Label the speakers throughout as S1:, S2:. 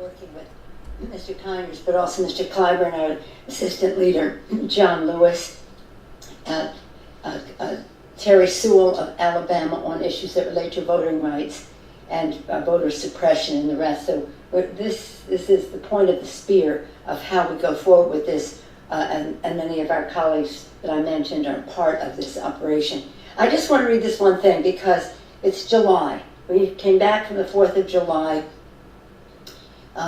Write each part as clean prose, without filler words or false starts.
S1: working with Mr. Conyers, but also Mr. Clyburn, our assistant leader, John Lewis, Terry Sewell of Alabama on issues that relate to voting rights and voter suppression and the rest. So this is the point of the spear of how we go forward with this, and many of our colleagues that I mentioned are part of this operation. I just want to read this one thing because it's July. We came back from the 4th of July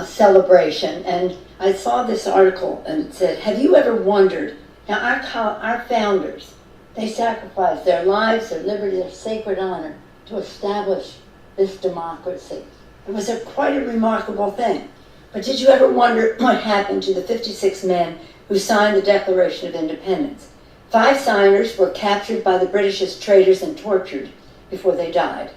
S1: celebration, and I saw this article and it said, have you ever wondered, now our founders, they sacrificed their lives, their liberty, their sacred honor to establish this democracy. It was quite a remarkable thing. But did you ever wonder what happened to the 56 men who signed the Declaration of Independence? 5 signers were captured by the British as traitors and tortured before they died.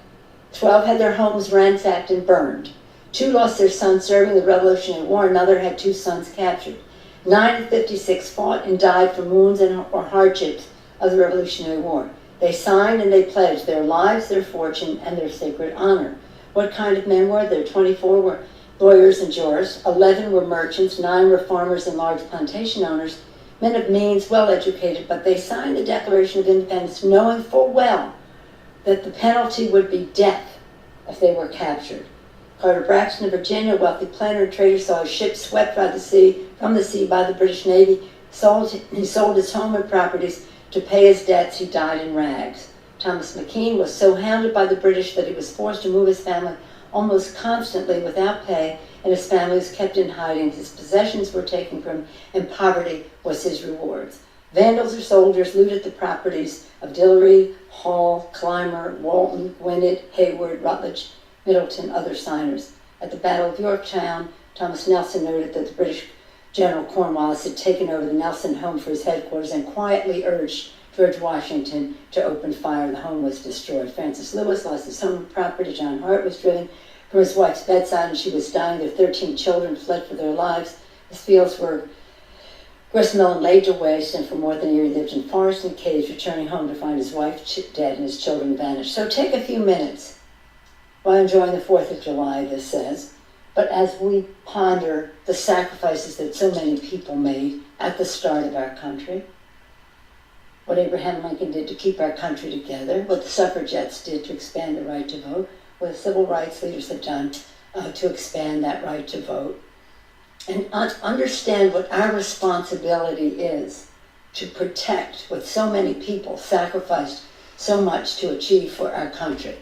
S1: 12 had their homes ransacked and burned. 2 lost their sons serving the Revolutionary War. Another had 2 sons captured. 9 of 56 fought and died from wounds or hardships of the Revolutionary War. They signed and they pledged their lives, their fortune, and their sacred honor. What kind of men were there? 24 were lawyers and jurors. 11 were merchants. 9 were farmers and large plantation owners. Men of means, well-educated, but they signed the Declaration of Independence knowing full well that the penalty would be death if they were captured. Carter Braxton of Virginia, a wealthy planter and trader, saw his ship swept from the sea by the British Navy. He sold his home and properties to pay his debts. He died in rags. Thomas McKean was so hounded by the British that he was forced to move his family almost constantly without pay, and his family was kept in hiding. His possessions were taken from him, and poverty was his rewards. Vandals or soldiers looted the properties of Dillery, Hall, Clymer, Walton, Gwinnett, Hayward, Rutledge, Middleton, other signers. At the Battle of Yorktown, Thomas Nelson noted that the British General Cornwallis had taken over the Nelson home for his headquarters and quietly urged George Washington to open fire. The home was destroyed. Francis Lewis lost his home and property. John Hart was driven from his wife's bedside and she was dying. Their 13 children fled for their lives. His fields were gristmill and laid to waste, and for more than a year he lived in forests and caves, returning home to find his wife dead and his children vanished. So take a few minutes while enjoying the 4th of July, this says, but as we ponder the sacrifices that so many people made at the start of our country, what Abraham Lincoln did to keep our country together, what the suffragettes did to expand the right to vote, what the civil rights leaders have done to expand that right to vote, and understand what our responsibility is to protect what so many people sacrificed so much to achieve for our country.